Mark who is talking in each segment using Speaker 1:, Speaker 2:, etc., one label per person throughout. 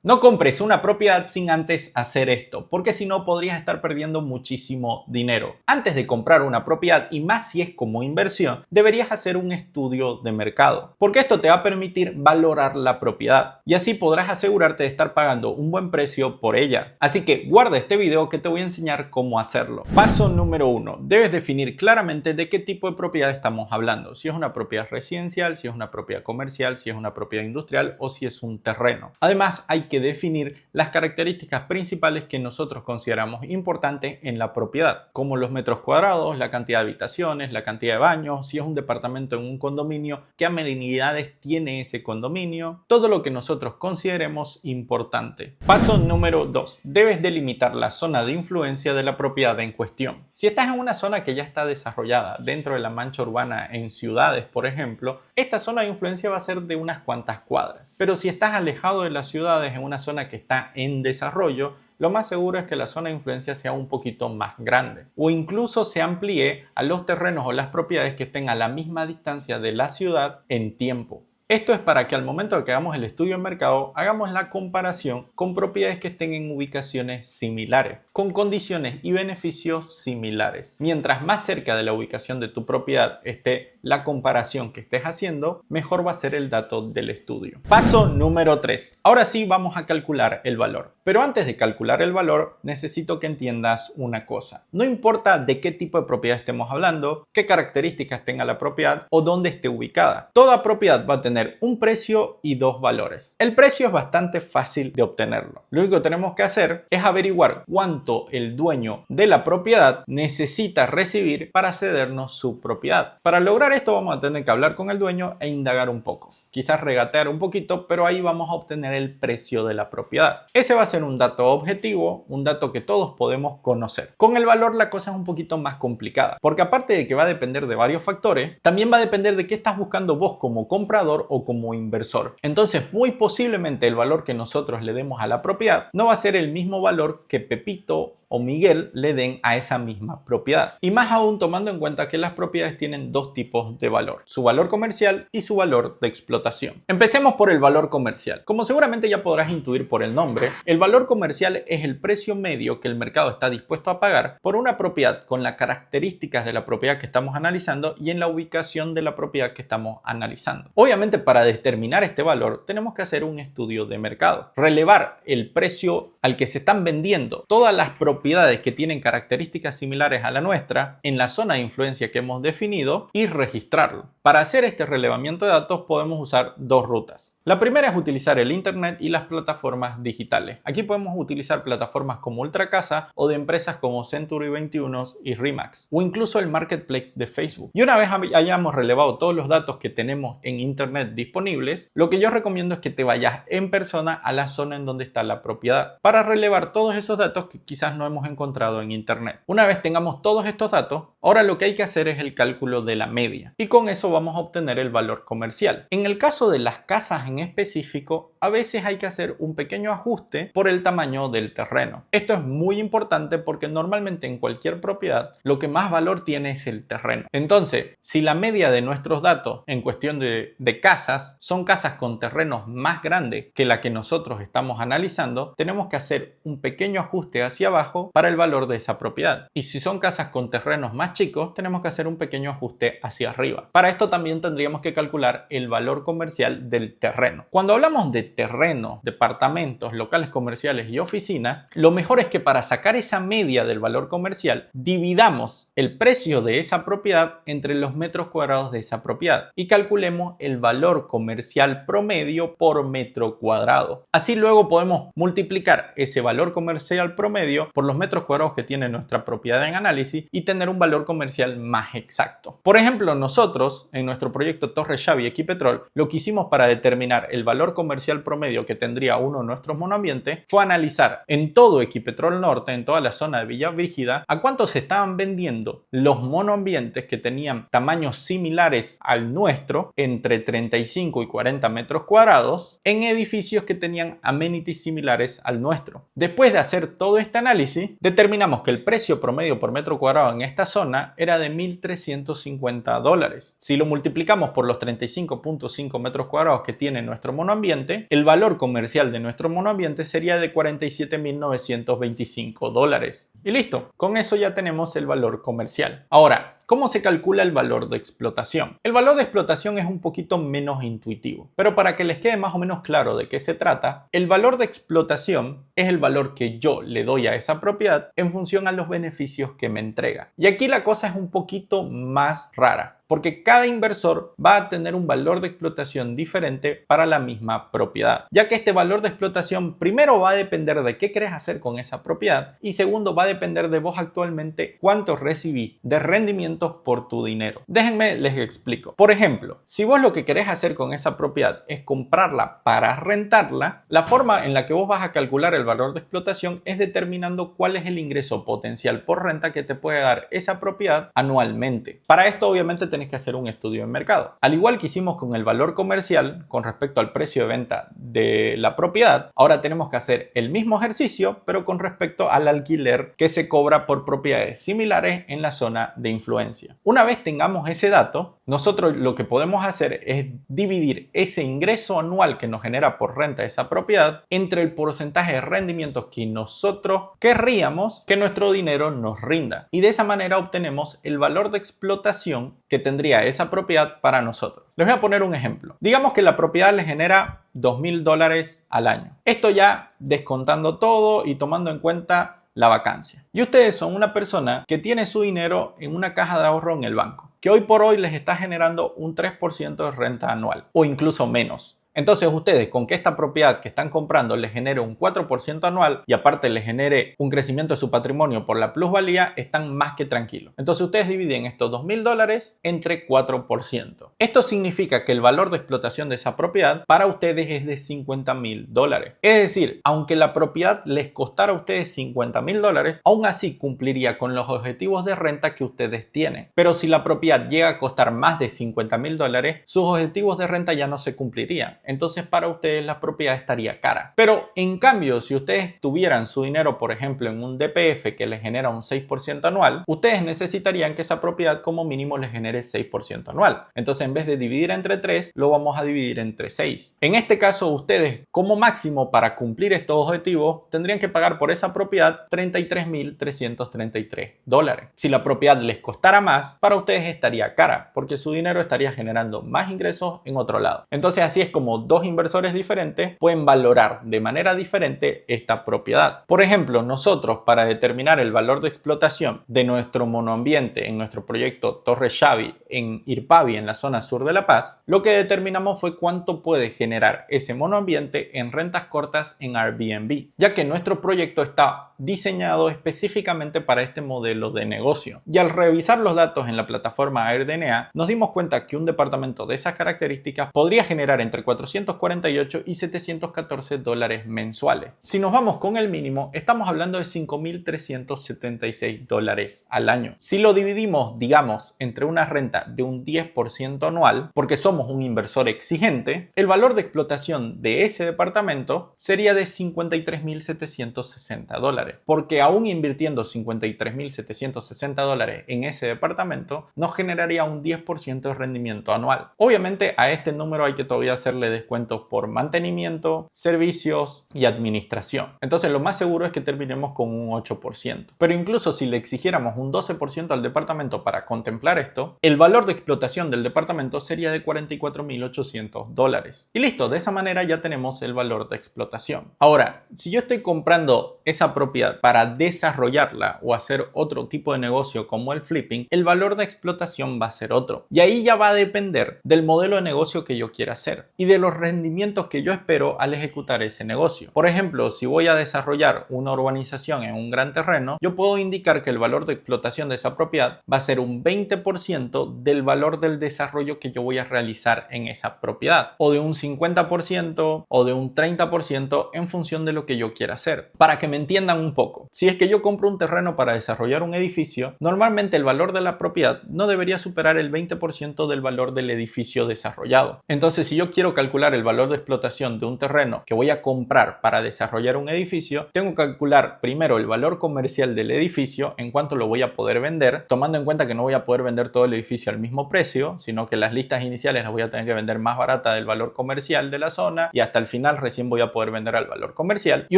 Speaker 1: No compres una propiedad sin antes hacer esto, porque si no podrías estar perdiendo muchísimo dinero. Antes de comprar una propiedad, y más si es como inversión, deberías hacer un estudio de mercado, porque esto te va a permitir valorar la propiedad y así podrás asegurarte de estar pagando un buen precio por ella. Así que guarda este video que te voy a enseñar cómo hacerlo. Paso número 1. Debes definir claramente de qué tipo de propiedad estamos hablando. Si es una propiedad residencial, si es una propiedad comercial, si es una propiedad industrial o si es un terreno. Además, hay que definir las características principales que nosotros consideramos importantes en la propiedad, como los metros cuadrados, la cantidad de habitaciones, la cantidad de baños, si es un departamento en un condominio, qué amenidades tiene ese condominio, todo lo que nosotros consideremos importante. Paso número 2. Debes delimitar la zona de influencia de la propiedad en cuestión. Si estás en una zona que ya está desarrollada dentro de la mancha urbana en ciudades, por ejemplo, esta zona de influencia va a ser de unas cuantas cuadras. Pero si estás alejado de las ciudades, en una zona que está en desarrollo, lo más seguro es que la zona de influencia sea un poquito más grande o incluso se amplíe a los terrenos o las propiedades que estén a la misma distancia de la ciudad en tiempo. Esto es para que al momento de que hagamos el estudio de mercado, hagamos la comparación con propiedades que estén en ubicaciones similares, con condiciones y beneficios similares. Mientras más cerca de la ubicación de tu propiedad esté la comparación que estés haciendo, mejor va a ser el dato del estudio. Paso número 3. Ahora sí vamos a calcular el valor. Pero antes de calcular el valor, necesito que entiendas una cosa. No importa de qué tipo de propiedad estemos hablando, qué características tenga la propiedad o dónde esté ubicada. Toda propiedad va a tener un precio y dos valores. El precio es bastante fácil de obtenerlo. Lo único que tenemos que hacer es averiguar cuánto el dueño de la propiedad necesita recibir para cedernos su propiedad. Para lograr esto vamos a tener que hablar con el dueño e indagar un poco. Quizás regatear un poquito, pero ahí vamos a obtener el precio de la propiedad. Ese va a ser un dato objetivo, un dato que todos podemos conocer. Con el valor la cosa es un poquito más complicada, porque aparte de que va a depender de varios factores, también va a depender de qué estás buscando vos como comprador o como inversor. Entonces, muy posiblemente el valor que nosotros le demos a la propiedad no va a ser el mismo valor que Pepito o Miguel le den a esa misma propiedad. Y más aún tomando en cuenta que las propiedades tienen dos tipos de valor, su valor comercial y su valor de explotación. Empecemos por el valor comercial. Como seguramente ya podrás intuir por el nombre, el valor comercial es el precio medio que el mercado está dispuesto a pagar por una propiedad con las características de la propiedad que estamos analizando y en la ubicación de la propiedad que estamos analizando. Obviamente, para determinar este valor tenemos que hacer un estudio de mercado, relevar el precio al que se están vendiendo todas las propiedades que tienen características similares a la nuestra en la zona de influencia que hemos definido y registrarlo. Para hacer este relevamiento de datos podemos usar dos rutas. La primera es utilizar el internet y las plataformas digitales. Aquí podemos utilizar plataformas como Ultracasa o de empresas como Century 21 y Remax o incluso el marketplace de Facebook. Y una vez hayamos relevado todos los datos que tenemos en internet disponibles, lo que yo recomiendo es que te vayas en persona a la zona en donde está la propiedad para relevar todos esos datos que quizás no hemos encontrado en internet. Una vez tengamos todos estos datos, ahora lo que hay que hacer es el cálculo de la media y con eso vamos a obtener el valor comercial. En el caso de las casas en específico, a veces hay que hacer un pequeño ajuste por el tamaño del terreno. Esto es muy importante porque normalmente en cualquier propiedad lo que más valor tiene es el terreno. Entonces, si la media de nuestros datos en cuestión de casas son casas con terrenos más grandes que la que nosotros estamos analizando, tenemos que hacer un pequeño ajuste hacia abajo para el valor de esa propiedad. Y si son casas con terrenos más chicos, tenemos que hacer un pequeño ajuste hacia arriba. Para esto también tendríamos que calcular el valor comercial del terreno. Cuando hablamos de terrenos, departamentos, locales comerciales y oficinas, lo mejor es que para sacar esa media del valor comercial, dividamos el precio de esa propiedad entre los metros cuadrados de esa propiedad y calculemos el valor comercial promedio por metro cuadrado. Así luego podemos multiplicar ese valor comercial promedio por los metros cuadrados que tiene nuestra propiedad en análisis y tener un valor comercial más exacto. Por ejemplo, nosotros en nuestro proyecto Torre Xavi Equipetrol, lo que hicimos para determinar el valor comercial promedio que tendría uno de nuestros monoambientes fue analizar en todo Equipetrol Norte, en toda la zona de Villa Brígida, a cuánto se estaban vendiendo los monoambientes que tenían tamaños similares al nuestro, entre 35 y 40 metros cuadrados, en edificios que tenían amenities similares al nuestro. Después de hacer todo este análisis, determinamos que el precio promedio por metro cuadrado en esta zona era de $1.350. Si lo multiplicamos por los 35.5 metros cuadrados que tiene tiene nuestro monoambiente, el valor comercial de nuestro monoambiente sería de $47.925. Y listo, con eso ya tenemos el valor comercial. Ahora, ¿cómo se calcula el valor de explotación? El valor de explotación es un poquito menos intuitivo, pero para que les quede más o menos claro de qué se trata, el valor de explotación es el valor que yo le doy a esa propiedad en función a los beneficios que me entrega. Y aquí la cosa es un poquito más rara, porque cada inversor va a tener un valor de explotación diferente para la misma propiedad, ya que este valor de explotación primero va a depender de qué querés hacer con esa propiedad y segundo va a depender de vos actualmente cuánto recibís de rendimientos por tu dinero. Déjenme les explico. Por ejemplo, si vos lo que querés hacer con esa propiedad es comprarla para rentarla, la forma en la que vos vas a calcular el valor de explotación es determinando cuál es el ingreso potencial por renta que te puede dar esa propiedad anualmente. Para esto obviamente tenés que hacer un estudio de mercado. Al igual que hicimos con el valor comercial con respecto al precio de venta de la propiedad, ahora tenemos que hacer el mismo ejercicio pero con respecto al alquiler que se cobra por propiedades similares en la zona de influencia. Una vez tengamos ese dato, nosotros lo que podemos hacer es dividir ese ingreso anual que nos genera por renta esa propiedad entre el porcentaje de rendimientos que nosotros querríamos que nuestro dinero nos rinda. Y de esa manera obtenemos el valor de explotación que tendría esa propiedad para nosotros. Les voy a poner un ejemplo. Digamos que la propiedad les genera $2.000 al año. Esto ya descontando todo y tomando en cuenta la vacancia. Y ustedes son una persona que tiene su dinero en una caja de ahorro en el banco, que hoy por hoy les está generando un 3% de renta anual o incluso menos. Entonces ustedes con que esta propiedad que están comprando les genere un 4% anual y aparte les genere un crecimiento de su patrimonio por la plusvalía, están más que tranquilos. Entonces ustedes dividen estos $2.000 entre 4%. Esto significa que el valor de explotación de esa propiedad para ustedes es de $50.000. Es decir, aunque la propiedad les costara a ustedes $50.000, aún así cumpliría con los objetivos de renta que ustedes tienen. Pero si la propiedad llega a costar más de $50.000, sus objetivos de renta ya no se cumplirían. Entonces para ustedes la propiedad estaría cara. Pero en cambio, si ustedes tuvieran su dinero, por ejemplo, en un DPF que les genera un 6% anual, ustedes necesitarían que esa propiedad como mínimo les genere 6% anual. Entonces en vez de dividir entre 3, lo vamos a dividir entre 6. En este caso, ustedes como máximo para cumplir estos objetivos tendrían que pagar por esa propiedad $33.333. Si la propiedad les costara más, para ustedes estaría cara porque su dinero estaría generando más ingresos en otro lado. Entonces así es como dos inversores diferentes pueden valorar de manera diferente esta propiedad. Por ejemplo, nosotros para determinar el valor de explotación de nuestro monoambiente en nuestro proyecto Torre Xavi en Irpavi, en la zona sur de La Paz, lo que determinamos fue cuánto puede generar ese monoambiente en rentas cortas en Airbnb, ya que nuestro proyecto está diseñado específicamente para este modelo de negocio. Y al revisar los datos en la plataforma AirDNA, nos dimos cuenta que un departamento de esas características podría generar entre $448 y $714 mensuales. Si nos vamos con el mínimo, estamos hablando de $5.376 al año. Si lo dividimos, digamos, entre una renta de un 10% anual, porque somos un inversor exigente, el valor de explotación de ese departamento sería de $53.760, porque aún invirtiendo $53.760 en ese departamento, nos generaría un 10% de rendimiento anual. Obviamente a este número hay que todavía hacerle descuentos por mantenimiento, servicios y administración. Entonces lo más seguro es que terminemos con un 8%. Pero incluso si le exigiéramos un 12% al departamento para contemplar esto, el valor de explotación del departamento sería de $44.800. Y listo, de esa manera ya tenemos el valor de explotación. Ahora, si yo estoy comprando esa propiedad para desarrollarla o hacer otro tipo de negocio como el flipping, el valor de explotación va a ser otro. Y ahí ya va a depender del modelo de negocio que yo quiera hacer y de los rendimientos que yo espero al ejecutar ese negocio. Por ejemplo, si voy a desarrollar una urbanización en un gran terreno, yo puedo indicar que el valor de explotación de esa propiedad va a ser un 20% del valor del desarrollo que yo voy a realizar en esa propiedad, o de un 50% o de un 30% en función de lo que yo quiera hacer. Para que me entiendan un poco, si es que yo compro un terreno para desarrollar un edificio, normalmente el valor de la propiedad no debería superar el 20% del valor del edificio desarrollado. Entonces, si yo quiero calcular calcular el valor de explotación de un terreno que voy a comprar para desarrollar un edificio, tengo que calcular primero el valor comercial del edificio, en cuánto lo voy a poder vender, tomando en cuenta que no voy a poder vender todo el edificio al mismo precio, sino que las listas iniciales las voy a tener que vender más barata del valor comercial de la zona y hasta el final recién voy a poder vender al valor comercial. Y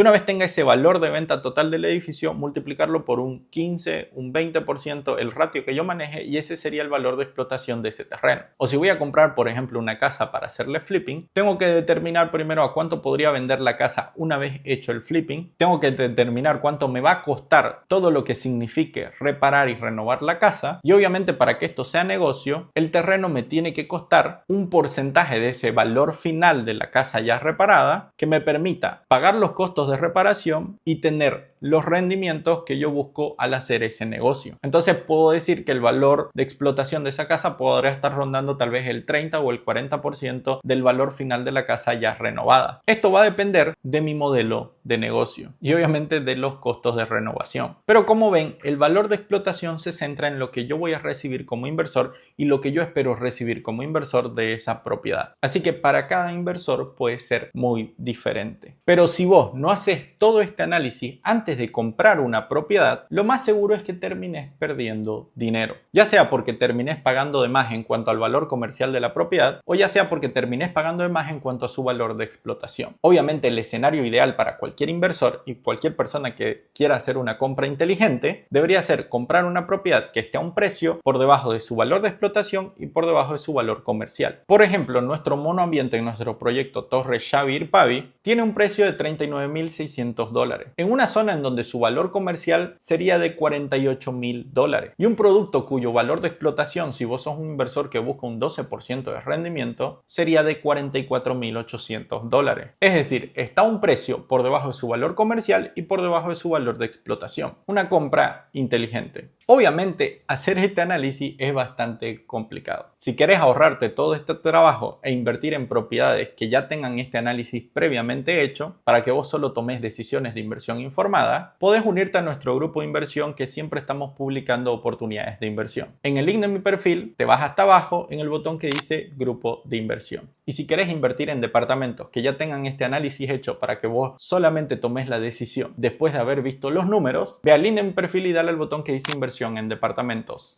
Speaker 1: una vez tenga ese valor de venta total del edificio, multiplicarlo por un 15, un 20%, el ratio que yo maneje, y ese sería el valor de explotación de ese terreno. O si voy a comprar, por ejemplo, una casa para hacerle flipping, tengo que determinar primero a cuánto podría vender la casa una vez hecho el flipping. Tengo que determinar cuánto me va a costar todo lo que signifique reparar y renovar la casa. Y obviamente, para que esto sea negocio, el terreno me tiene que costar un porcentaje de ese valor final de la casa ya reparada que me permita pagar los costos de reparación y tener los rendimientos que yo busco al hacer ese negocio. Entonces puedo decir que el valor de explotación de esa casa podría estar rondando tal vez el 30 o el 40% del valor final de la casa ya renovada. Esto va a depender de mi modelo de negocio y obviamente de los costos de renovación. Pero como ven, el valor de explotación se centra en lo que yo voy a recibir como inversor y lo que yo espero recibir como inversor de esa propiedad. Así que para cada inversor puede ser muy diferente. Pero si vos no haces todo este análisis antes de comprar una propiedad, lo más seguro es que termines perdiendo dinero. Ya sea porque termines pagando de más en cuanto al valor comercial de la propiedad, o ya sea porque termines pagando de más en cuanto a su valor de explotación. Obviamente el escenario ideal para cualquier inversor y cualquier persona que quiera hacer una compra inteligente debería ser comprar una propiedad que esté a un precio por debajo de su valor de explotación y por debajo de su valor comercial. Por ejemplo, nuestro monoambiente en nuestro proyecto Torre Xavi Irpavi tiene un precio de $39.600 en una zona en donde su valor comercial sería de $48.000 y un producto cuyo valor de explotación, si vos sos un inversor que busca un 12% de rendimiento, sería de $44.800. Es decir, está a un precio por debajo de su valor comercial y por debajo de su valor de explotación. Una compra inteligente. Obviamente, hacer este análisis es bastante complicado. Si quieres ahorrarte todo este trabajo e invertir en propiedades que ya tengan este análisis previamente hecho, para que vos solo tomes decisiones de inversión informada, podés unirte a nuestro grupo de inversión, que siempre estamos publicando oportunidades de inversión. En el link de mi perfil te vas hasta abajo en el botón que dice grupo de inversión. Y si quieres invertir en departamentos que ya tengan este análisis hecho para que vos solamente tomes la decisión después de haber visto los números, ve al link de mi perfil y dale al botón que dice inversión en departamentos.